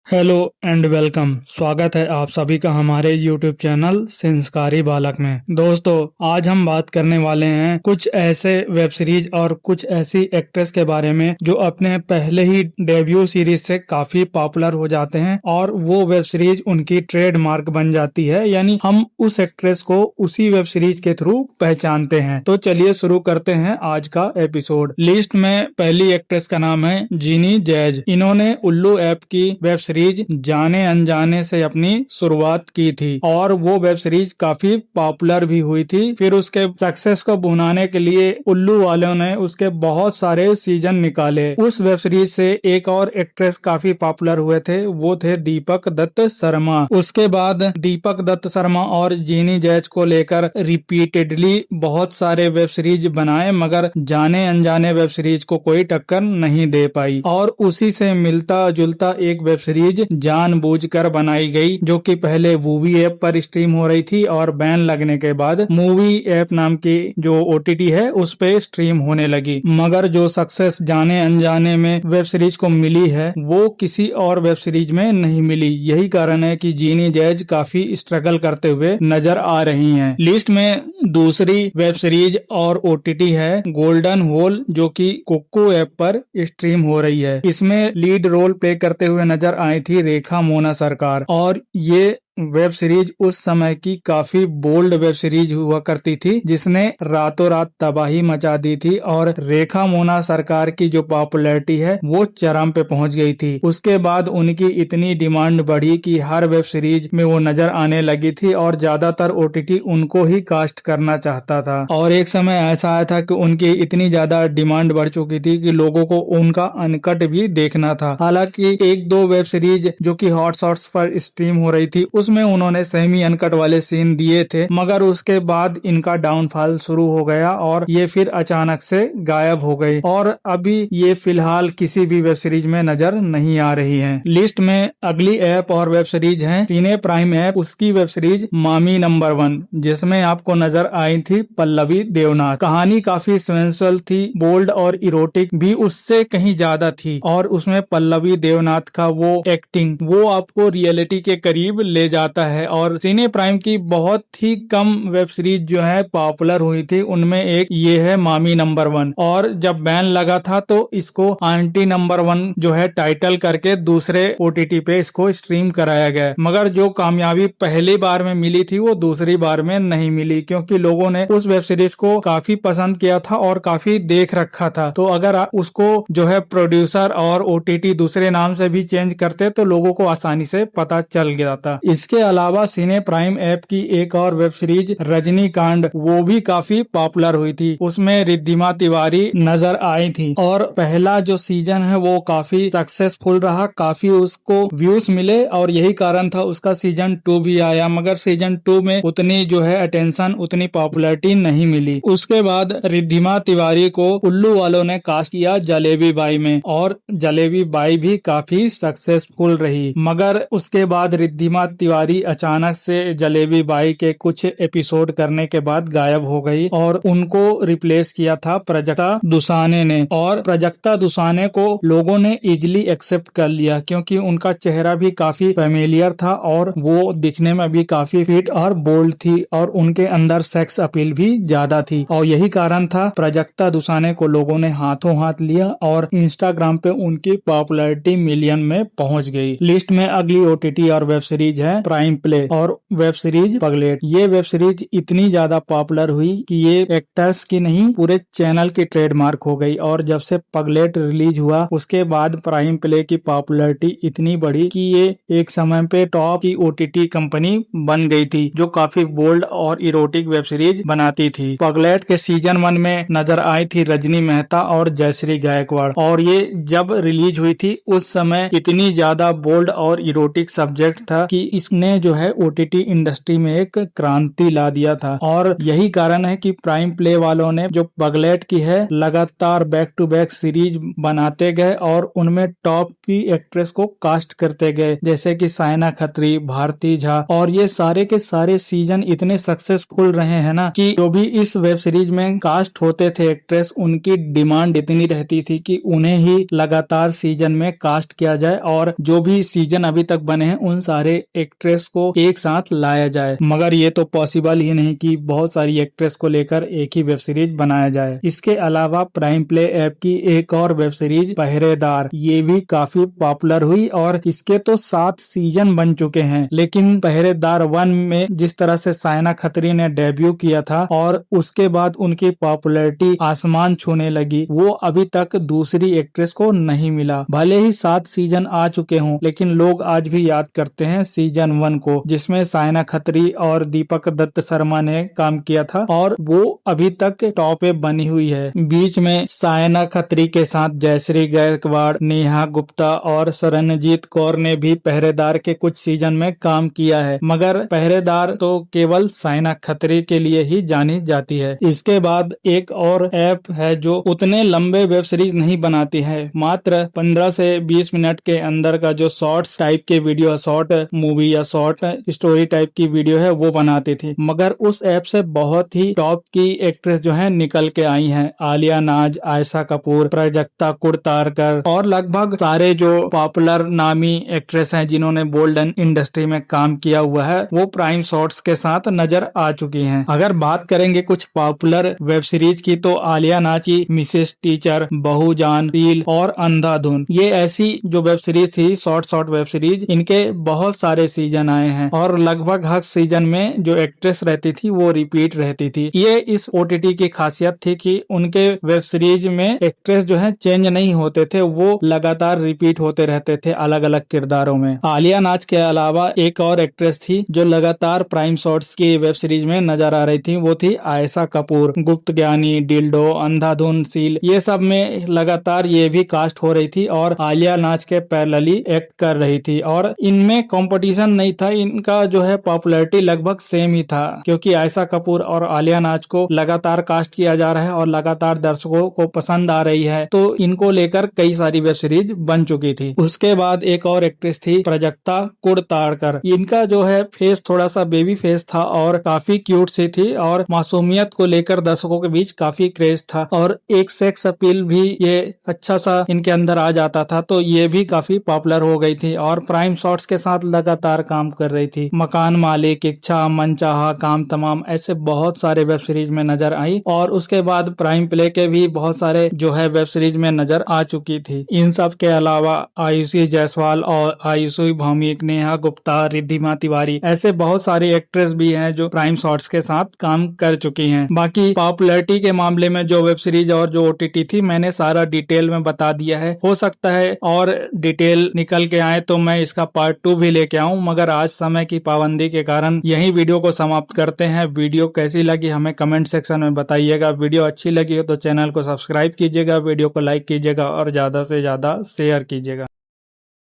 Hello and welcome. स्वागत है आप सभी का हमारे YouTube चैनल संस्कारी बालक में। दोस्तों, आज हम बात करने वाले हैं कुछ ऐसे वेब सीरीज और कुछ ऐसी एक्ट्रेस के बारे में जो अपने पहले ही डेब्यू सीरीज से काफी पॉपुलर हो जाते हैं और वो वेब सीरीज उनकी ट्रेडमार्क बन जाती है, यानी हम उस एक्ट्रेस को उसी वेब सीरीज के थ्रू पहचानते हैं। तो चलिए शुरू करते हैं आज का एपिसोड। लिस्ट में पहली एक्ट्रेस का नाम है जीनी जैज। इन्होंने उल्लू ऐप की वेब सीरीज जाने अनजाने से अपनी शुरुआत की थी और वो वेब सीरीज काफी पॉपुलर भी हुई थी। फिर उसके सक्सेस को भुनाने के लिए उल्लू वालों ने उसके बहुत सारे सीजन निकाले। उस वेब सीरीज से एक और एक्ट्रेस काफी पॉपुलर हुए थे, वो थे दीपक दत्त शर्मा। उसके बाद दीपक दत्त शर्मा और जीनी जैज को लेकर रिपीटेडली बहुत सारे वेब सीरीज बनाए, मगर जाने अनजाने वेब सीरीज को कोई टक्कर नहीं दे पाई। और उसी से मिलता जुलता एक वेब सीरीज जानबूझकर बनाई गई, जो कि पहले मूवी ऐप पर स्ट्रीम हो रही थी और बैन लगने के बाद मूवी ऐप नाम की जो OTT है उस पे स्ट्रीम होने लगी। मगर जो सक्सेस जाने अनजाने में वेब सीरीज को मिली है वो किसी और वेब सीरीज में नहीं मिली। यही कारण है कि जीनी जैज काफी स्ट्रगल करते हुए नजर आ रही हैं। लिस्ट में दूसरी वेब सीरीज और OTT है गोल्डन होल, जो कि कुकू ऐप पर स्ट्रीम हो रही है। इसमें लीड रोल प्ले करते हुए नजर आई थी रेखा मोना सरकार, और ये वेब सीरीज उस समय की काफी बोल्ड वेब सीरीज हुआ करती थी, जिसने रातों रात तबाही मचा दी थी और रेखा मोना सरकार की जो पॉपुलैरिटी है वो चरम पे पहुंच गई थी। उसके बाद उनकी इतनी डिमांड बढ़ी कि हर वेब सीरीज में वो नजर आने लगी थी और ज्यादातर OTT उनको ही कास्ट करना चाहता था। और एक समय ऐसा आया था कि उनकी इतनी ज्यादा डिमांड बढ़ चुकी थी कि लोगों को उनका अनकट भी देखना था। हालांकि एक दो वेब सीरीज जो कि हॉटस्टार पर स्ट्रीम हो रही थी उसमें उन्होंने सेमी अनकट वाले सीन दिए थे, मगर उसके बाद इनका डाउनफॉल शुरू हो गया और ये फिर अचानक से गायब हो गई और अभी ये फिलहाल किसी भी वेब सीरीज में नजर नहीं आ रही हैं। लिस्ट में अगली ऐप और वेब सीरीज है सिने प्राइम ऐप। उसकी वेब सीरीज मामी नंबर 1, जिसमें आपको नजर आई थी पल्लवी देवनाथ। कहानी काफी सेंसुअल थी, बोल्ड और इरोटिक भी उससे कहीं ज्यादा थी, और उसमें पल्लवी देवनाथ का वो एक्टिंग वो आपको रियलिटी के करीब ले जाता है। और सिने प्राइम की बहुत ही कम वेब सीरीज जो है पॉपुलर हुई थी, उनमें एक ये है मामी नंबर 1। और जब बैन लगा था तो इसको आंटी नंबर 1 जो है टाइटल करके दूसरे OTT पे इसको स्ट्रीम कराया गया, मगर जो कामयाबी पहली बार में मिली थी वो दूसरी बार में नहीं मिली, क्योंकि लोगों ने उस वेब सीरीज को काफी पसंद किया था और काफी देख रखा था। तो अगर उसको जो है प्रोड्यूसर और OTT दूसरे नाम से भी चेंज करते तो लोगों को आसानी से पता चल गया था। इसके अलावा सिने प्राइम ऐप की एक और वेब सीरीज रजनीकांड, वो भी काफी पॉपुलर हुई थी। उसमें रिद्धिमा तिवारी नजर आई थी और पहला जो सीजन है वो काफी सक्सेसफुल रहा, काफी उसको व्यूज मिले और यही कारण था उसका सीजन 2 भी आया, मगर सीजन 2 में उतनी जो है अटेंशन, उतनी पॉपुलैरिटी नहीं मिली। उसके बाद रिद्धिमा तिवारी को उल्लू वालों ने कास्ट किया जलेबी बाई में, और जलेबी बाई भी काफी सक्सेसफुल रही। मगर उसके बाद रिद्धिमा तिवारी अचानक से जलेबी बाई के कुछ एपिसोड करने के बाद गायब हो गई और उनको रिप्लेस किया था प्राजक्ता दुसाने ने। और प्राजक्ता दुसाने को लोगों ने इजिली एक्सेप्ट कर लिया, क्योंकि उनका चेहरा भी काफी फेमिलियर था और वो दिखने में भी काफी फिट और बोल्ड थी और उनके अंदर सेक्स अपील भी ज्यादा थी, और यही कारण था प्राजक्ता दुसाने को लोगों ने हाथों हाथ लिया और इंस्टाग्राम पे उनकी पॉपुलैरिटी मिलियन में पहुंच गई। लिस्ट में अगली OTT और वेब सीरीज है प्राइम प्ले और वेब सीरीज पगलेट। ये वेब सीरीज इतनी ज्यादा पॉपुलर हुई कि ये एक्टर्स की नहीं पूरे चैनल की ट्रेडमार्क हो गई, और जब से पगलेट रिलीज हुआ उसके बाद प्राइम प्ले की पॉपुलैरिटी इतनी बढ़ी कि ये एक समय पे टॉप की OTT कंपनी बन गई थी, जो काफी बोल्ड और इरोटिक वेब सीरीज बनाती थी। पगलेट के सीजन 1 में नजर आई थी रजनी मेहता और जयश्री गायकवाड़, और ये जब रिलीज हुई थी उस समय इतनी ज्यादा बोल्ड और इरोटिक सब्जेक्ट था कि इसने जो है ओटीटी इंडस्ट्री में एक क्रांति ला दिया था और यही कारण है कि प्राइम प्ले वालों ने जो पगलेट की है लगातार बैक टू बैक सीरीज बनाते गए और उनमें टॉप की एक्ट्रेस को कास्ट करते गए, जैसे कि सायना खत्री, भारती झा, और ये सारे के सारे सीजन इतने सक्सेसफुल रहे हैं ना कि जो भी इस वेब सीरीज में कास्ट होते थे एक्ट्रेस, उनकी डिमांड इतनी रहती थी कि उन्हें ही लगातार सीजन में कास्ट किया जाए और जो भी सीजन अभी तक बने हैं उन सारे एक्ट्रेस को एक साथ लाया जाए। मगर ये तो पॉसिबल ही नहीं कि बहुत सारी एक्ट्रेस को लेकर एक ही वेब सीरीज बनाया जाए। इसके अलावा प्राइम प्ले ऐप की एक और वेब सीरीज पहरेदार, ये भी काफी पॉपुलर हुई और इसके तो 7 सीजन बन चुके हैं। लेकिन पहरेदार 1 में जिस तरह से सायना खत्री ने डेब्यू किया था और उसके बाद उनकी पॉपुलैरिटी आसमान छूने लगी, वो अभी तक दूसरी एक्ट्रेस को नहीं मिला। भले ही 7 सीजन आ चुके हों, लेकिन लोग आज भी याद करते हैं सीजन 1 को, जिसमें सायना खत्री और दीपक दत्त शर्मा ने काम किया था और वो अभी तक टॉप पे बनी हुई है। बीच में सायना खत्री के साथ जयश्री गायकवाड़, नेहा गुप्ता और शरणजीत कौर ने भी पहरेदार के कुछ सीजन में काम किया है, मगर पहरेदार तो केवल सायना खत्री के लिए ही जानी जाती है। इसके बाद एक और ऐप है जो उतने लंबे वेब सीरीज नहीं बनाती है, मात्र 15 से 20 मिनट के अंदर का जो शॉर्ट्स टाइप के वीडियो, शॉर्ट मूवी या शॉर्ट स्टोरी टाइप की वीडियो है वो बनाती थी। मगर उस ऐप से बहुत ही टॉप की एक्ट्रेस जो है निकल के आई हैं। आलिया नाज, आयशा कपूर, प्राजक्ता कुड़तारकर और लगभग सारे जो पॉपुलर नामी एक्ट्रेस हैं जिन्होंने गोल्डन इंडस्ट्री में काम किया हुआ है, वो प्राइम शॉर्ट्स के साथ नजर आ चुकी हैं। अगर बात करेंगे कुछ पॉपुलर वेब सीरीज की तो आलिया नाज की मिसेस टीचर, बहुजान, रील और अंधाधुन, ये ऐसी जो वेब सीरीज थी, शॉर्ट वेब सीरीज, इनके बहुत सारे सीजन आए हैं और लगभग हर सीजन में जो एक्ट्रेस रहती थी वो रिपीट रहती थी। ये इस ओटीटी की खासियत थी कि उनके वेब सीरीज में एक्ट्रेस जो है चेंज नहीं होते थे, वो लगातार रिपीट होते रहते थे अलग अलग किरदारों में। आलिया नाज के अलावा एक और एक्ट्रेस थी जो लगातार प्राइम शॉर्ट्स की वेब सीरीज में नजर आ रही थी, वो थी आयशा कपूर। गुप्त ज्ञानी, डिल्डो, अंधाधुन, सील, ये सब में लगातार ये भी कास्ट हो रही थी और आलिया नाज के पैरेलली एक्ट कर रही थी और इनमें कंपटीशन नहीं था, इनका जो है पॉपुलैरिटी लगभग सेम ही था, क्योंकि आयशा कपूर और आलिया नाज को लगातार कास्ट किया जा रहा है और लगातार दर्शकों को पसंद आ रही है, तो इनको लेकर कई सारी वेब सीरीज बन चुकी थी। उसके बाद एक और एक्ट्रेस थी प्राजक्ता कुड़तारकर। इनका जो है फेस थोड़ा सा बेबी फेस था और काफी क्यूट सी थी और मासूमियत को लेकर दर्शकों के बीच काफी क्रेज था और एक सेक्स अपील भी ये अच्छा सा इनके अंदर आ जाता था, तो ये भी काफी पॉपुलर हो गई थी और प्राइम शॉर्ट्स के साथ लगातार काम कर रही थी। मकान मालिक, इच्छा, मनचाहा, काम तमाम, ऐसे बहुत सारे वेब सीरीज में नजर आई और उसके बाद प्राइम प्ले के भी बहुत सारे जो है वेब सीरीज में नजर आ चुकी थी। इन सब के अलावा आयुषी जायसवाल और आयुषी भौमिक, नेहा गुप्ता, रिद्धिमा तिवारी, ऐसे बहुत सारी एक्ट्रेस भी हैं जो प्राइम शॉर्ट्स के साथ काम कर चुकी हैं। बाकी पॉपुलैरिटी के मामले में जो वेब सीरीज और जो ओटीटी थी, मैंने सारा डिटेल में बता दिया है। हो सकता है और डिटेल निकल के आए तो मैं इसका पार्ट 2 भी लेके आऊं, मगर आज समय की पाबंदी के कारण यही वीडियो को समाप्त करते हैं। वीडियो कैसी लगी हमें कमेंट सेक्शन में बताइएगा। वीडियो अच्छी लगी हो तो चैनल को सब्सक्राइब कीजिएगा, वीडियो को लाइक कीजिएगा और ज्यादा से ज्यादा शेयर कीजिएगा।